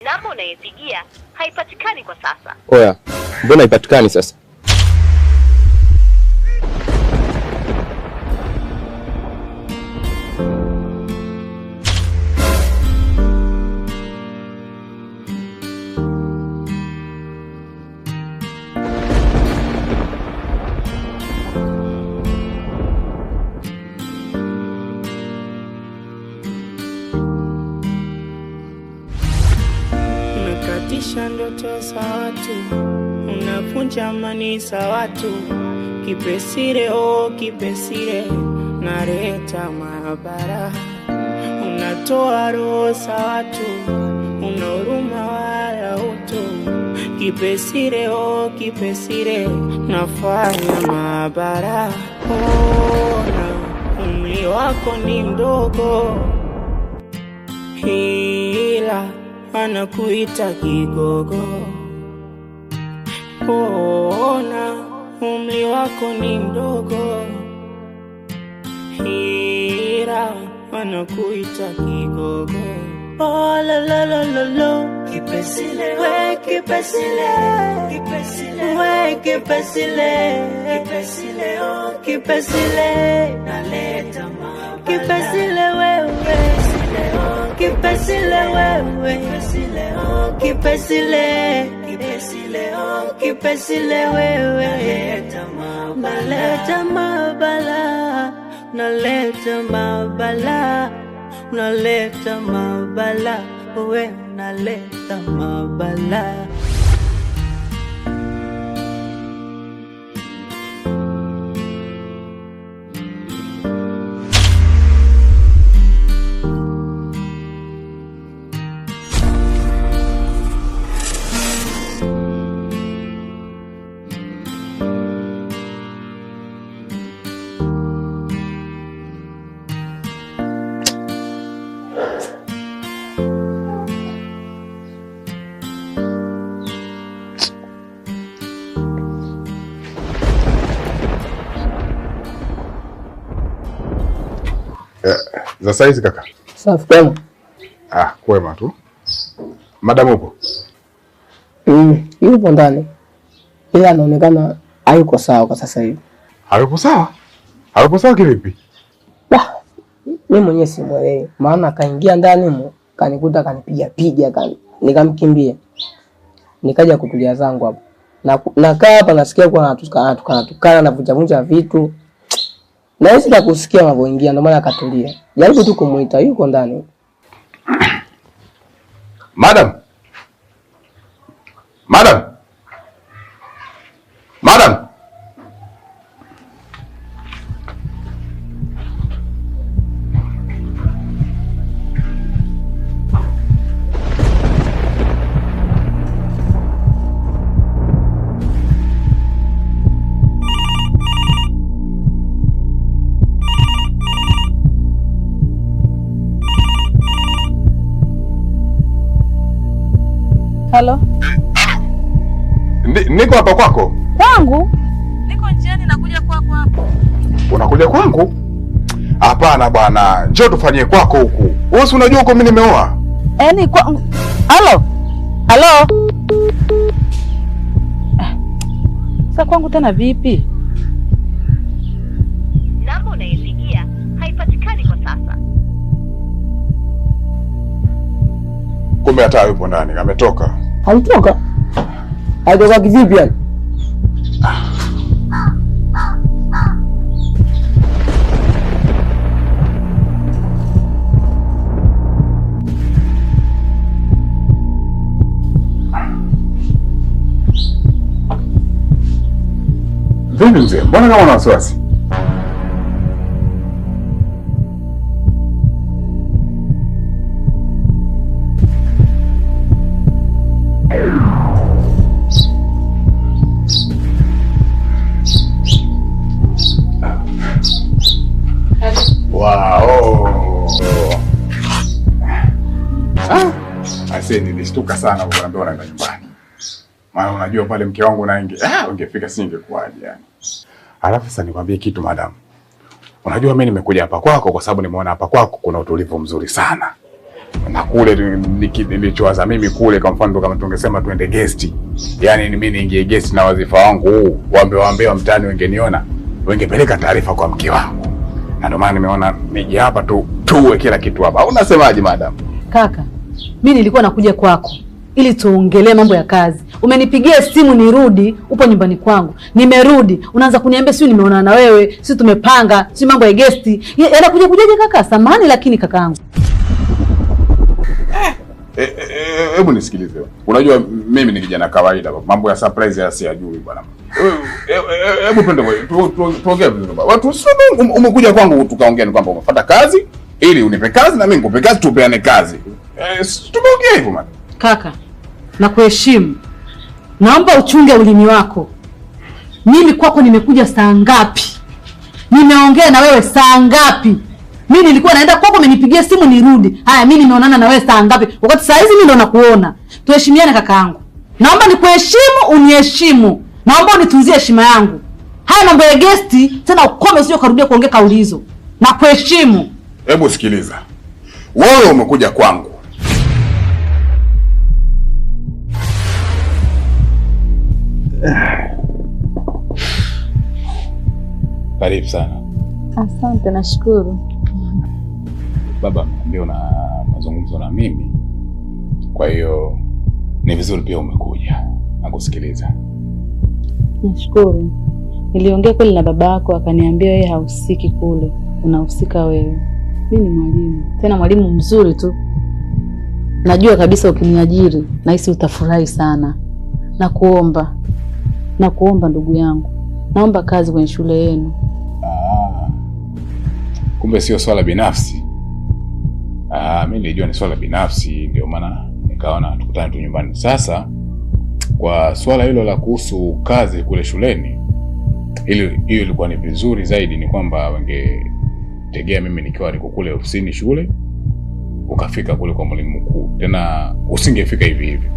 Namba unayopigia haipatikani kwa sasa. Oya, mbona haipatikani sasa? Unakatisha ndoto za watu, unavunja amani za watu. Kipesile oh kipesile, naleta maabara. Unatoa roho za watu, una huruma wala utu. Kipesile oh kipesile, nafanya maabara. Ona umri wako ni mdogo, ila anakuita kigogo. Ona umri wako ni mdogo, ila anakuita kigogo. Oh la la la la la, kipesile we kipesile, kipesile we kipesile, kipesile oh kipesile, naleta mama kipesile wewe, kipesile wewe, kipesile, kipesile oh kipesile wewe, naleta mabala, naleta mabala, naleta mabala, wewe naleta mabala. Za saizi kaka? Safi kwema. Kwema tu. Madam upo? Yupo ndani. Ila anaonekana hayuko sawa kwa sasa hivi. Hayupo sawa? Hayupo sawa kivipi? Mimi mwenyewe simuelewi. Maana kaingia ndani kanikuta kanipiga nikamkimbia. Nikaja kutulia zangu hapo. Nakaa hapa nasikia kwa anatukana na vunja vitu. Na hisi na kusikia anavyoingia ndio maana akatulia. Jaribu tu kumuita, yuko ndani. Madam. Madam. Madam. Halo? Niko hapa kwako. Kwangu? Niko njiani nakuja kwako hapo. Unakuja kwangu? Hapana bwana, njoo tufanyie kwako huku. Wewe si unajua huko mimi nimeoa? Yaani kwangu. Halo? Halo? Sasa kwangu tena vipi? Namba unayopigia haipatikani kwa sasa. Kumbe hata yupo ndani, ametoka. Alitoka? Alitoka kivipi yani? Vipi mzee? Mbona kama una wasiwasi? Wow. Ase nilishtuka sana kuambiwa unaenda nyumbani. Maana unajua pale mke wangu ungefika singekuaje yani. Alafu sasa nikwambie kitu madam. Unajua mimi nimekuja hapa kwako kwa sababu nimeona hapa kwako kuna utulivu mzuri sana. Na kule nilichowaza mimi kule, kwa mfano kama tungesema tuende guest, yani mimi niingie guest na wazifa wangu huu, waambie mtaani wengeniona, wengepeleka taarifa kwa mke wangu. Na ndio maana nimeona nije hapa tuwe kila kitu hapa. Unasemaje madam? Kaka, mimi nilikuwa nakuja kwako ili tuongelee mambo ya kazi. Umenipigia simu nirudi, upo nyumbani kwangu. Nimerudi, unaanza kuniambia sio nimeona na wewe, sio tumepanga, sio mambo ya guest. Yaani kujaje kaka? Samahani lakini kakaangu. Hebu nisikilize. Unajua mimi ni kijana kawaida, mambo ya surprise yasiyajui bwana. Hebu twende tuongee vizuri baba. Watu sio umekuja kwangu tukaongea ni kwamba umefuata kazi ili unipe kazi na mimi nikupe kazi, tupeane kazi. Tumeongea hivyo man. Kaka, na kuheshimu. Naomba uchunge ulimi wako. Mimi kwako nimekuja saa ngapi? Nimeongea na wewe saa ngapi? Mimi nilikuwa naenda kwako, umenipigia simu nirudi. Haya, mimi nimeonana na wewe saa ngapi? Wakati saa hizi mimi ndo nakuona. Tuheshimiane kakaangu. Naomba nikuheshimu, uniheshimu. Naomba unitunzie heshima yangu. Haya mambo ya guest tena ukome, usije karudia kuongea kauli hizo. Na kuheshimu. Hebu sikiliza. Wewe umekuja kwangu. Karibu sana. Asante, nashukuru. Baba ndio na mazungumzo na mimi. Kwa hiyo ni vizuri pia umekuja na kusikiliza. Nashukuru. Niliongea kweli na baba yako akaniambia yeye hahusiki kule, unahusika wewe. Mimi ni mwalimu, tena mwalimu mzuri tu. Najua kabisa ukiniajiri nahisi utafurahi sana. Nakuomba ndugu yangu. Naomba kazi kwenye shule yenu. Kumbe sio swala binafsi. Mimi nilijua ni swala binafsi, ndio maana nikaona tukutane tu nyumbani. Sasa kwa swala hilo la kuhusu kazi kule shuleni, hiyo ilikuwa ni vizuri zaidi ni kwamba wangetegea mimi nikiwa niko kule ofisini shule, ukafika kule kwa mwalimu mkuu. Tena usingefika hivi hivi.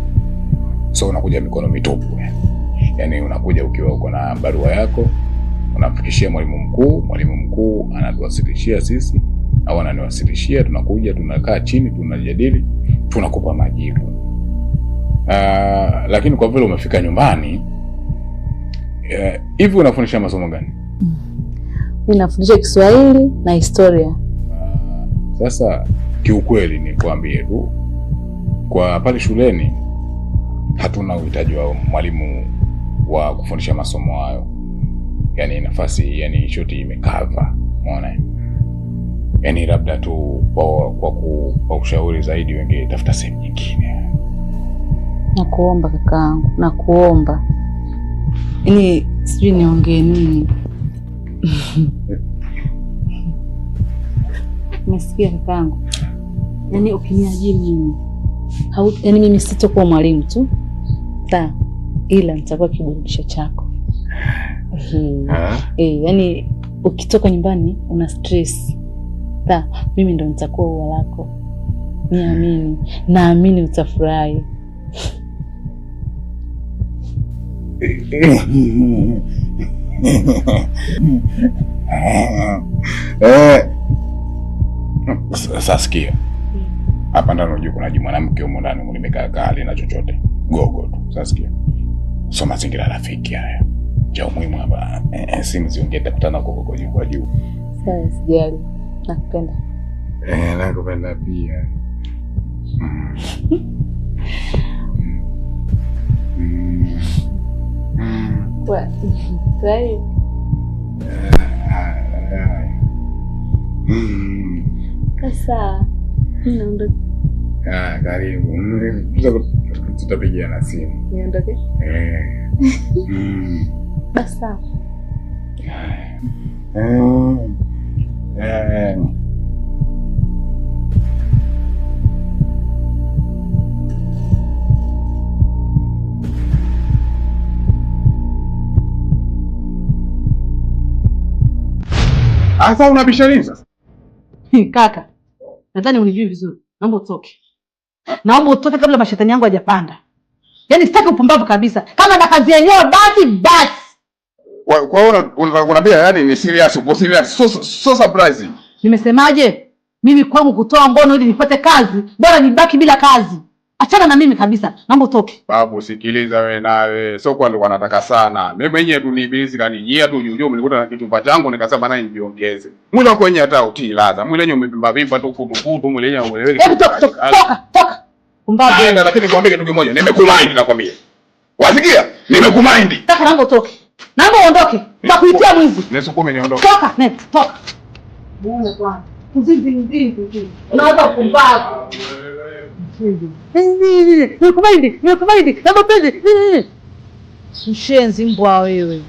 So unakuja mikono mitupu. Yaani unakuja ukiwa uko na barua yako, unamfikishia mwalimu mkuu anatuwasilishia sisi au ananiwasilishia, tunakuja tunakaa chini tunajadili, tunakupa majibu. Lakini kwa vile umefika nyumbani, hivi unafundisha masomo gani? Mimi nafundisha Kiswahili na historia. Sasa kiukweli nikwambie tu, kwa pale shuleni hatuna uhitaji wa mwalimu wa kufundisha masomo hayo. Yaani nafasi, yani shoti imekava, umeona? Yaani labda tu kwa ushauri zaidi wenge tafuta sehemu nyingine. Nakuomba kakaangu, nakuomba. Yaani sijui niongee nini. Umesikia kakaangu? Yaani ukiniajiri mimi, yaani mimi sitakuwa mwalimu tu. Sawa, ila nitakuwa kiburudisho chako. Yaani ukitoka nyumbani una stress. Sawa, mimi ndo nitakuwa ua lako. Niamini, naamini utafurahi. Sasikia. Hapa ndani unajua kuna mwanamke huko ndani nimekaa kali na chochote. Gogo tu. Sasikia. So mazingira rafiki haya. Cha muhimu hapa simu ziongee takutana kwa juu. Sawa, sijali. Nakupenda. Nakupenda pia. Kwa hiyo Kasa, naondoka. Karibu. Tutapigia na simu. Niondoke? Basa. Asa unabisha nini sasa? Kaka, nadhani unijui vizuri. Naomba utoke. Naomba utoke kabla mashetani yangu hajapanda. Yaani sitaki upumbavu kabisa. Kama na kazi yenyewe basi. Kwa hiyo unaniambia yani ni serious, upo serious. So surprising. Nimesemaje? Mimi kwangu kutoa ngono ili nipate kazi, bora nibaki bila kazi. Achana na mimi kabisa. Naomba utoke. Babu, sikiliza wewe nawe. Sio kwa ndo wanataka sana. Mimi mwenyewe tu ni ibilisi kanijia tu juu mlikuta na kitu changu nikasema naye nijiongeze. Mwili wako wenyewe hata utii ladha. Mwili wenyewe umepimba vimba tu kutu mwili wenyewe ueleweke. Hebu toka. Kumbavu. Lakini nikwambie kitu kimoja, nimekumind nakwambia. Wasikia? Nimekumind. Toka, naomba utoke. Naomba uondoke. Nitakuitia mwizi. Nisukumi niondoke. Toka, toka. Muone kwanza. Kuzidi. Unaanza kumbavu. Nimekumaindi. Naomba pende. Mshenzi mbwa wewe.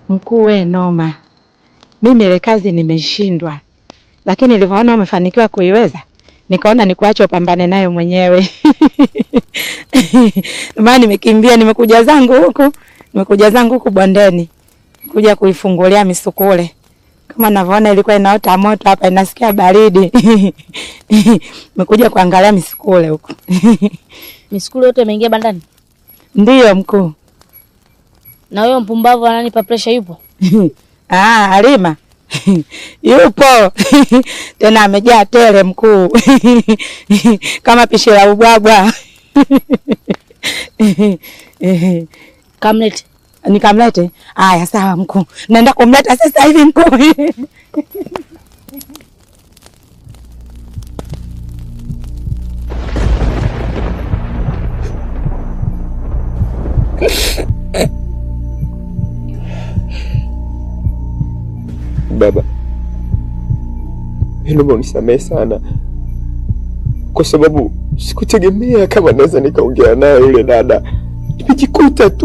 Mkuu we noma. Mimi ile kazi nimeshindwa. Lakini nilivyoona umefanikiwa kuiweza, nikaona nikuache upambane nayo mwenyewe. Maana nimekimbia nimekuja zangu huku bondeni. Kuja kuifungulia misukule. Kama ninavyoona ilikuwa inaota moto hapa inasikia baridi. Nimekuja kuangalia misukule huku. Misukule yote imeingia bandani? Ndiyo mkuu. Na huyo mpumbavu ananipa pressure yupo? Halima. Yupo. Tena amejaa tele mkuu. Kama pishi la ubwabwa. Kamlete. Nikamlete? Haya sawa mkuu. Naenda kumleta sasa hivi mkuu. Baba, naomba unisamehe sana kwa sababu sikutegemea kama naweza nikaongea naye yule dada.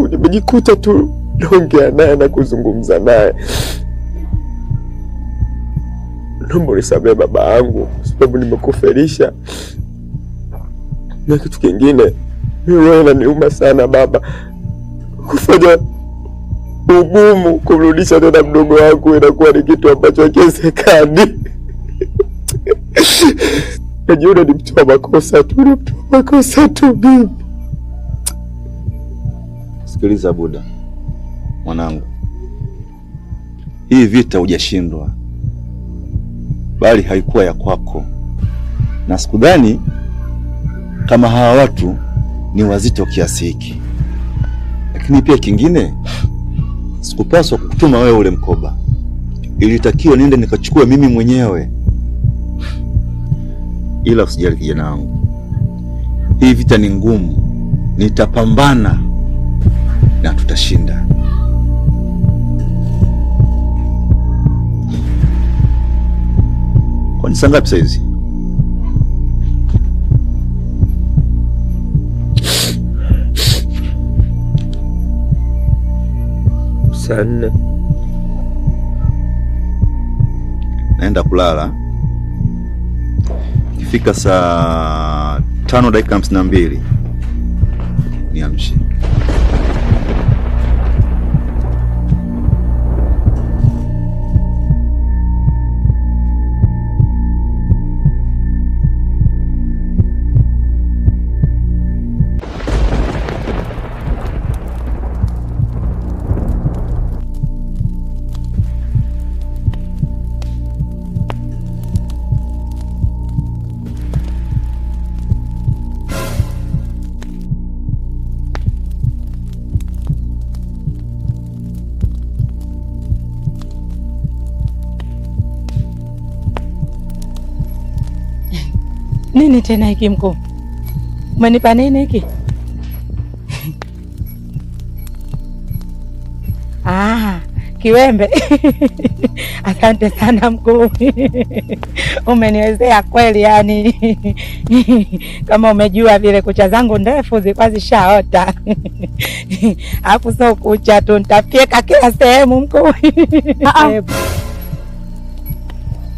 Nimejikuta tu naongea naye na kuzungumza naye. Naomba unisamehe baba yangu kwa sababu nimekufelisha. Na kitu kingine, mimi inaniuma sana baba, kufanya ugumu kumrudisha tena mdogo wangu inakuwa ni kitu ambacho hakiwezekani. Najiona ni mtu wa makosa tu mimi. Sikiliza Buda, mwanangu. Hii vita hujashindwa, bali haikuwa ya kwako. Na sikudhani kama hawa watu ni wazito kiasi hiki. Lakini pia kingine, sikupaswa kukutuma wewe ule mkoba. Ilitakiwa niende nikachukue mimi mwenyewe. Ila usijali kijana wangu. Hii vita ni ngumu. Nitapambana na tutashinda. Kwani saa ngapi saizi? Saa 4. Naenda kulala. Ikifika saa 5:52 niamshe. Nini tena hiki mkuu? Umenipa nini hiki? Kiwembe. Asante sana mkuu. Umeniwezea kweli yani. Kama umejua vile kucha zangu ndefu zilikuwa zishaota. Hapo sio kucha tu, nitafyeka kila sehemu mkuu.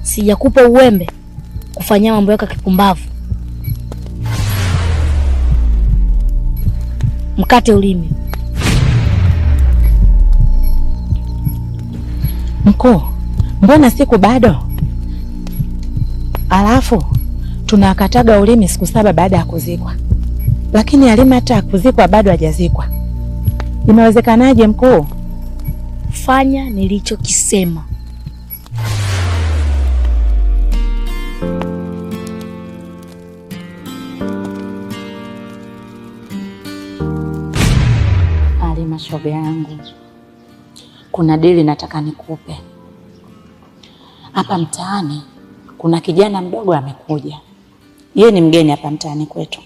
Sijakupa uwembe kufanyia mambo yako kipumbavu. Mkate ulimi. Mkuu, mbona siku bado? Alafu tunakataga ulimi siku 7 baada ya kuzikwa, lakini Halima hata kuzikwa bado hajazikwa. Inawezekanaje mkuu? Fanya nilichokisema. Halima, shoga yangu, kuna dili nataka nikupe. Hapa mtaani kuna kijana mdogo amekuja. Yeye ni mgeni hapa mtaani kwetu.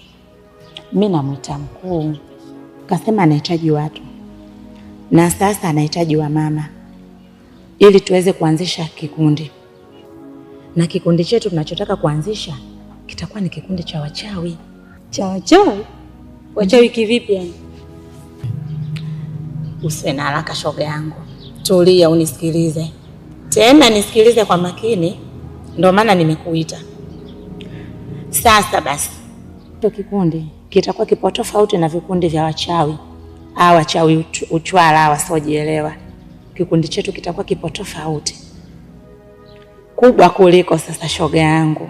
Mimi namuita mkuu. Kasema anahitaji watu. Na sasa anahitaji wa mama ili tuweze kuanzisha kikundi. Na kikundi chetu tunachotaka kuanzisha kitakuwa ni kikundi cha wachawi. Cha wachawi? Wachawi kivipi yani? Usiwe na haraka shoga yangu. Tulia unisikilize. Tena nisikilize kwa makini. Ndio maana nimekuita. Sasa basi, hicho kikundi kitakuwa kipo tofauti na vikundi vya wachawi. Hawa wachawi uchwala wasiojielewa. Kikundi chetu kitakuwa kipo tofauti. Kubwa kuliko sasa shoga yangu.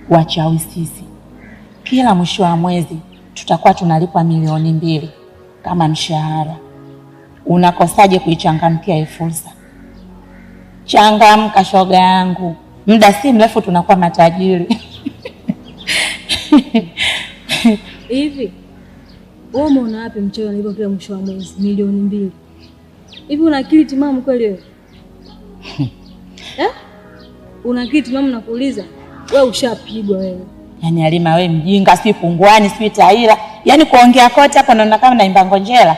Wachawi sisi, kila mwisho wa mwezi tutakuwa tunalipwa 2 milioni kama mshahara. Unakosaje kuichangamkia hii fursa? Changamka shoga yangu. Muda si mrefu tunakuwa matajiri. Hivi wewe umeona wapi mchoro nilipo kila mwisho wa mwezi 2 milioni? Hivi una akili timamu kweli wewe? Una akili timamu nakuuliza? Wewe ushapigwa wewe. Yaani Halima wewe mjinga, si punguani, si taira. Yaani kuongea kote hapa naona kama naimba ngonjera.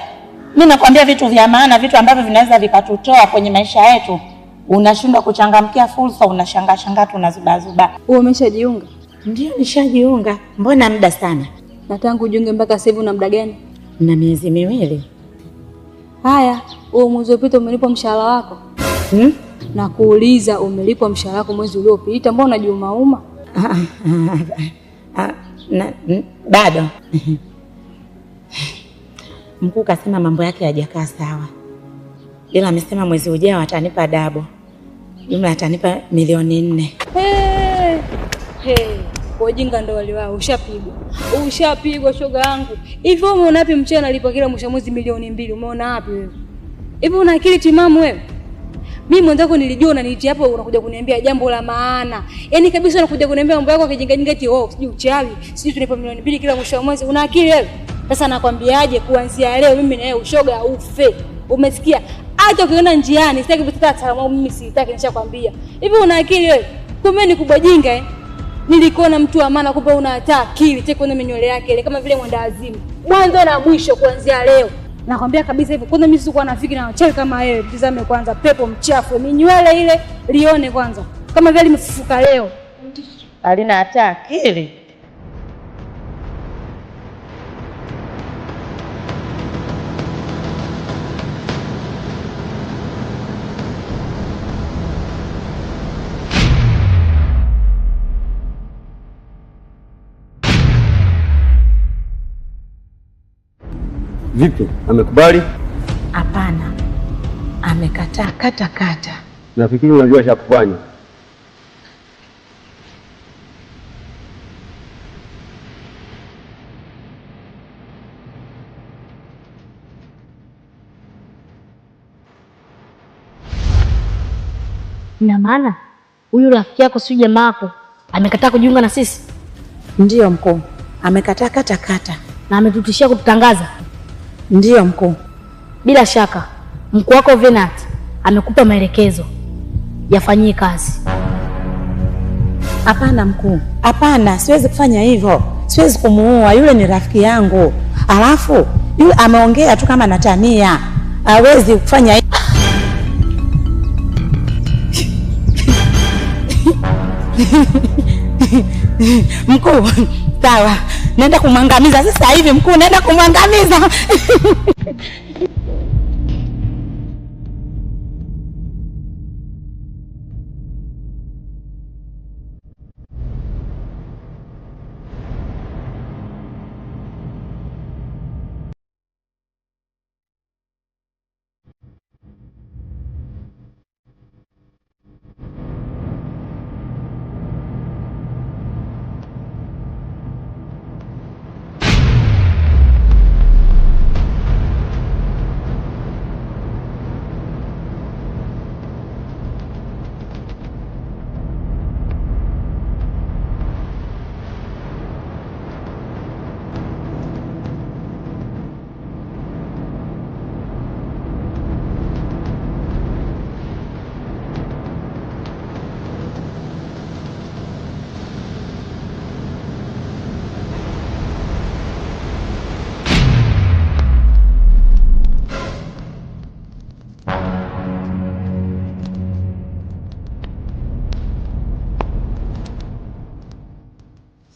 Mimi nakwambia vitu vya maana, vitu ambavyo vinaweza vikatutoa kwenye maisha yetu. Unashindwa kuchangamkia fursa, unashangaa tu unazubazuba. Wewe umeshajiunga? Ndio nishajiunga. Mbona muda sana? Na tangu ujiunge mpaka sasa hivi una muda gani? Na miezi 2. Haya, wewe mwezi uliopita umelipwa mshahara wako? Na kuuliza umelipwa mshahara wako mwezi uliopita, mbona unajiumauma? Bado. Mkuu kasema mambo yake hajakaa sawa. Ila amesema mwezi ujao atanipa dabo. Jumla atanipa 4 milioni. Wajinga ndo wale wao. Ushapigwa shoga yangu. Hivi wewe umeona wapi mchana alipo kila mwisho mwezi 2 milioni? Umeona wapi wewe? Hivi una akili timamu wewe? Mimi mwenzako nilijua unaniitia hapo unakuja kuniambia jambo la maana. Yaani kabisa unakuja kuniambia mambo yako kijinga eti sijui uchawi, sijui tunipa 2 milioni kila mwisho wa mwezi. Una akili wewe? Sasa nakwambiaje kuanzia leo mimi na wewe ushoga ufe. Umesikia? Hata ukiona njiani sitaki kupita salamu, mimi sitaki, nishakwambia. Hivi una akili wewe? Kumbe ni kubwa jinga Nilikuona mtu wa maana, kumbe una hata akili. Cheki kuna minywele yake ile kama vile mwenda azimu. Mwanzo na mwisho kuanzia leo. Nakwambia kabisa hivyo. Kwanza mimi sikuwa nafiki na wachawi kama wewe. Tizame kwanza pepo mchafu. Minywele ile lione kwanza. Kama vile limefufuka leo. Halina hata akili. Vipi? Amekubali? Hapana. Amekataa kata. Nafikiri unajua cha kufanya. Ina maana huyu rafiki yako si jamaa yako amekataa kujiunga na sisi? Ndio mkuu. Amekataa kata. Na ametutishia kututangaza? Ndio mkuu. Bila shaka mkuu wako Venat amekupa maelekezo yafanyie kazi. Hapana mkuu. Hapana, siwezi kufanya hivyo. Siwezi kumuua, yule ni rafiki yangu. Alafu yule ameongea tu kama natania. Hawezi kufanya hivyo. Mkuu, sawa. Naenda kumwangamiza sasa hivi mkuu, naenda kumwangamiza.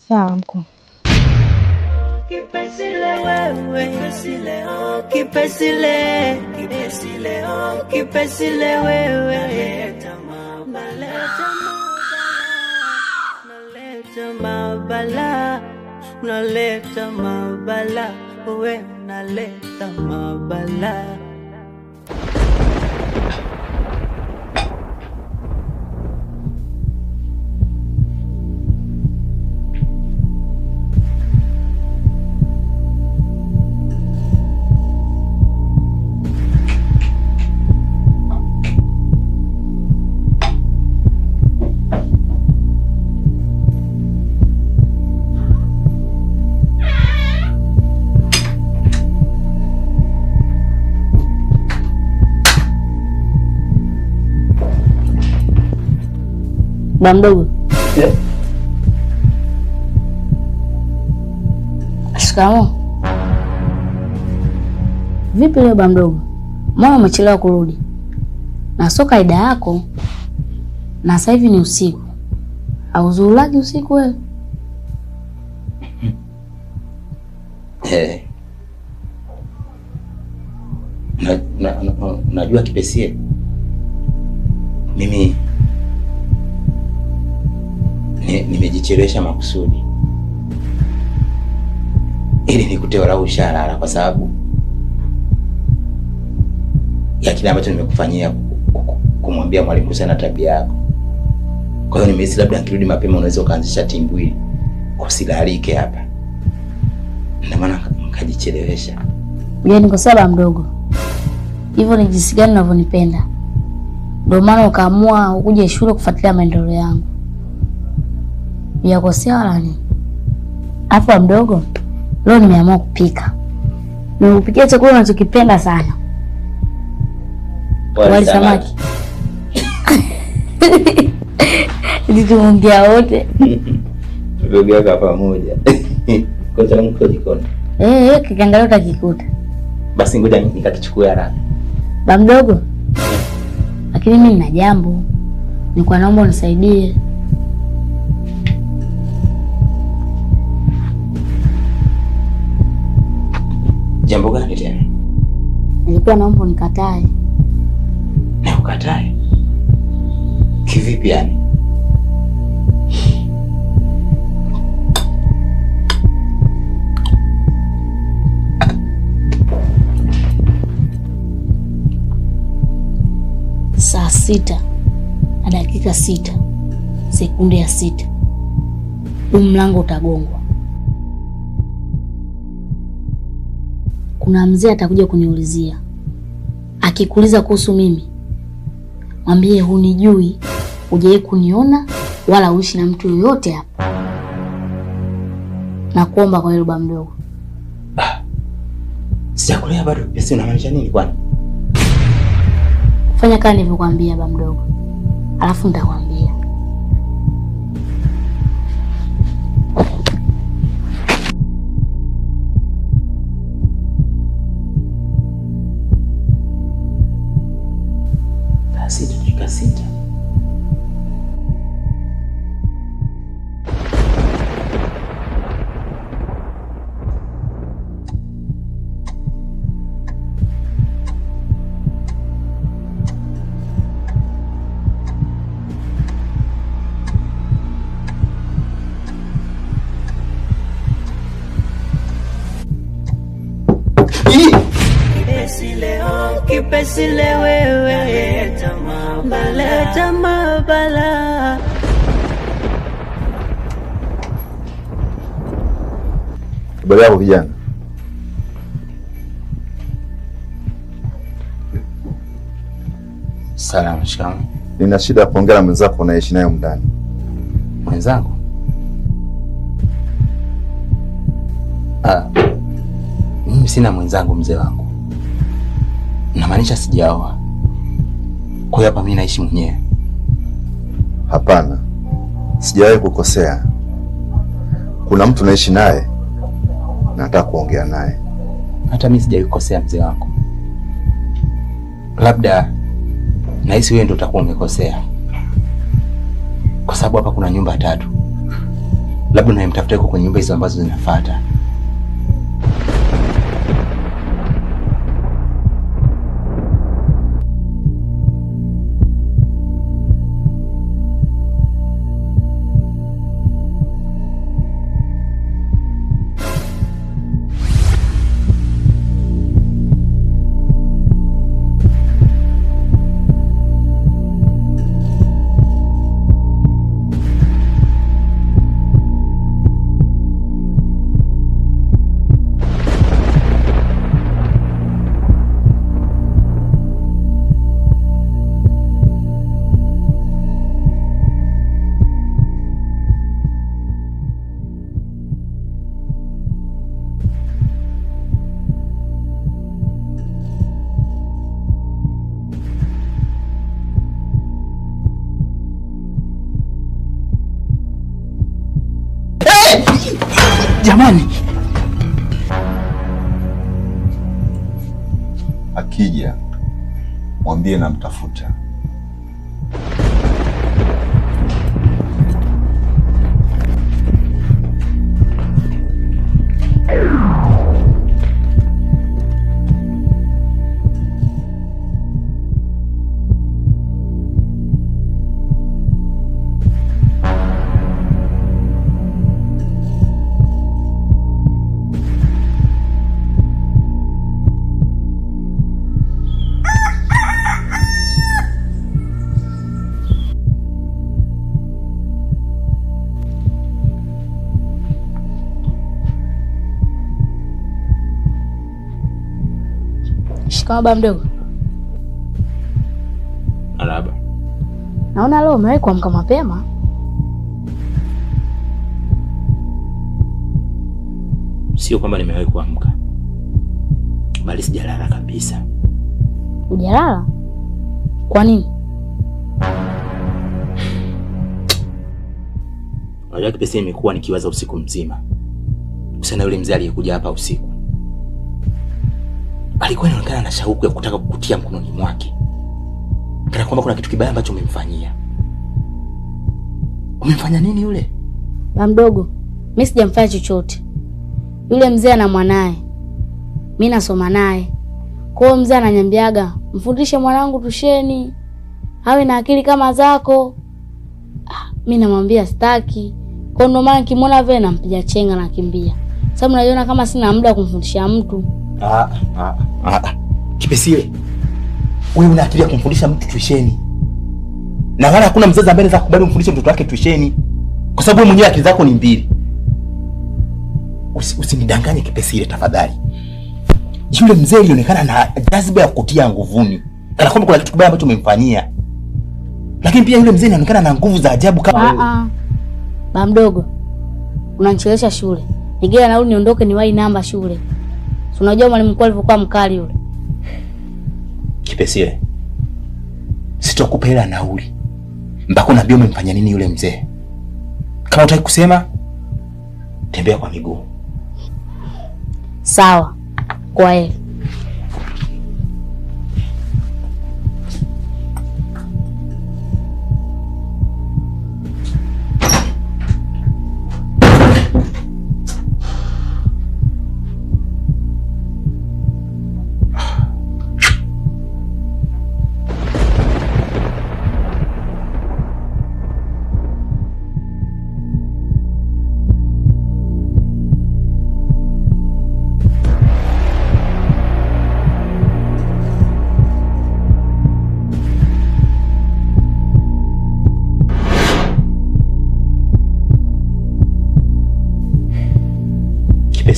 Sawa mkuu. Kipesile wewe, kipesile, oh, kipesile, kipesile, oh, kipesile wewe, naleta mabala, naleta mabala, wewe naleta mabala. Baba mdogo. Yeah. Shikamoo. Vipi leo baba mdogo? Mbona umechelewa kurudi? Na sio kaida yako. Na sasa hivi ni usiku. Hauzulagi usiku wewe? Unajua Kipesie, mimi nimejichelewesha makusudi ili nikute walau usharara, kwa sababu ya kile ambacho nimekufanyia kumwambia mwalimu kuhusiana na tabia yako. Kwa hiyo nimehisi labda nikirudi mapema unaweza ukaanzisha timbwili usilalike hapa, ndio maana nikajichelewesha. Yaani kwa sababu mdogo, hivyo ni jinsi gani unavyonipenda, ndio maana ukaamua ukuje shule kufuatilia maendeleo yangu. Yakosea wala nini? Hapo mdogo, leo nimeamua kupika. Nikupikia chakula unachokipenda sana. Wali samaki. Nituongea wote. Tumeongea pamoja. Kwa sababu mko jikoni. Kikangalio utakikuta. Basi ngoja nikakichukue haraka. Ba mdogo. Lakini mimi nina jambo. Nilikuwa naomba unisaidie. Jambo gani tena? Nilikuwa naomba unikatae. Na ukatae? Kivipi yani? Saa 6 na dakika 6 sekunde ya 6 mlango utagongwa. Kuna mzee atakuja kuniulizia. Akikuuliza kuhusu mimi, mwambie hunijui, hujawahi kuniona wala uishi na mtu yoyote hapa. Na kuomba kwa hilo baba mdogo. Sijakuelewa bado. Pesa unamaanisha nini kwani? Fanya kama nilivyokuambia baba mdogo. Alafu nitakwambia. kipesi leo, kipesi leo wewe, naleta mabala. Habari yako kijana? Salama, shikamoo. Nina shida ya kuongea na mwenzako unaishi naye ndani. Mwenzangu? Mimi sina mwenzangu mzee wangu. Namaanisha sijaoa. Kwa hiyo hapa mimi naishi mwenyewe. Hapana. Sijawahi kukosea. Kuna mtu naishi naye. Nataka kuongea naye. Hata mimi sijawahi kukosea mzee wangu. Labda nahisi wewe ndio utakuwa umekosea. Kwa sababu hapa kuna nyumba 3. Labda unayemtafuta yuko kwenye nyumba hizo ambazo zinafuata. Jamani, akija mwambie namtafuta. Shikamoo baba mdogo. Marahaba. Naona leo umewahi kuamka mapema. Sio kwamba nimewahi kuamka, bali sijalala kabisa. Hujalala? Kwa nini? Unajua kipesi nimekuwa nikiwaza usiku mzima. Usana yule mzee aliyekuja hapa usiku. Alikuwa anaonekana na shauku ya kutaka kukutia mkononi mwake. Kana kwamba kuna kitu kibaya ambacho umemfanyia. Umemfanya nini yule? Baba mdogo, mimi sijamfanya chochote. Yule mzee ana mwanae. Mimi nasoma naye. Kwa hiyo mzee ananiambiaga, "Mfundishe mwanangu tusheni. Awe na akili kama zako." Mimi namwambia sitaki. Kwa ndo maana nikimwona vile nampiga chenga na kimbia. Sababu najiona kama sina muda wa kumfundisha mtu. Kipesi, wewe una akili ya kumfundisha mtu tuisheni. Na wala hakuna mzazi ambaye anaweza kukubali kumfundisha mtoto wake tuisheni. Kwa sababu wewe mwenyewe akili zako ni mbili. Usinidanganye Kipesi tafadhali. Yule mzee alionekana na jazba ya kutia nguvuni. Kana kwamba kuna kitu kibaya ambacho umemfanyia. Lakini pia yule mzee anaonekana na nguvu za ajabu kama Baba mdogo, unanichelewesha shule. Nigea nauli niondoke niwahi namba shule. Unajua mwalimu mkuu alivyokuwa mkali yule. Kipesi, sitakupa hela nauli mpaka unaambia umemfanya nini yule mzee. Kama utaki kusema, tembea kwa miguu. Sawa. Kwa heri.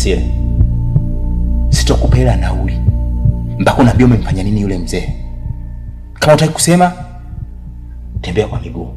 Kipesile, sitokupa hela nauli mpaka unaambia umemfanya nini yule mzee. Kama utaki kusema, tembea kwa miguu.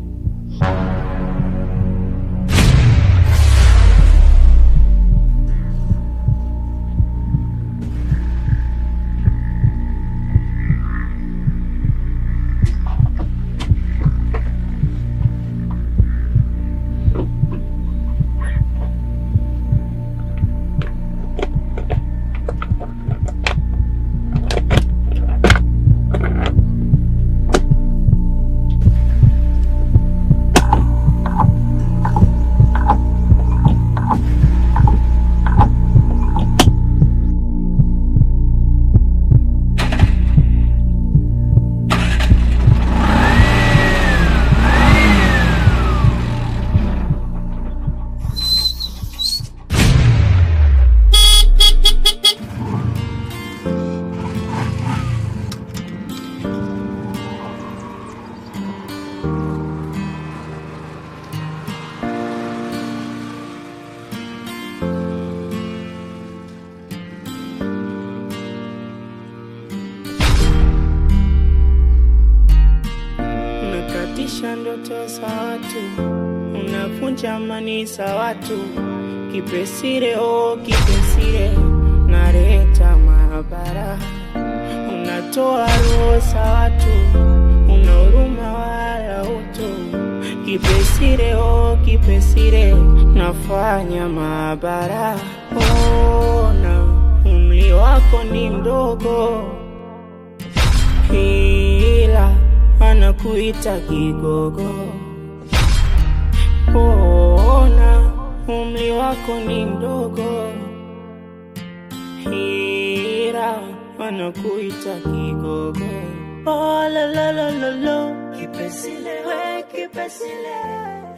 Ndoto za watu, unavunja amani za watu. Kipesile, oh Kipesile, naleta maabara. Unatoa roho za watu, una huruma wala utu. Kipesile, oh Kipesile, nafanya maabara. Ona umri wako ni mdogo, ila anakuita kigogo. Ona umri wako ni mdogo, ila anakuita kigogo. Oh la la la la la, Kipesile, we Kipesile.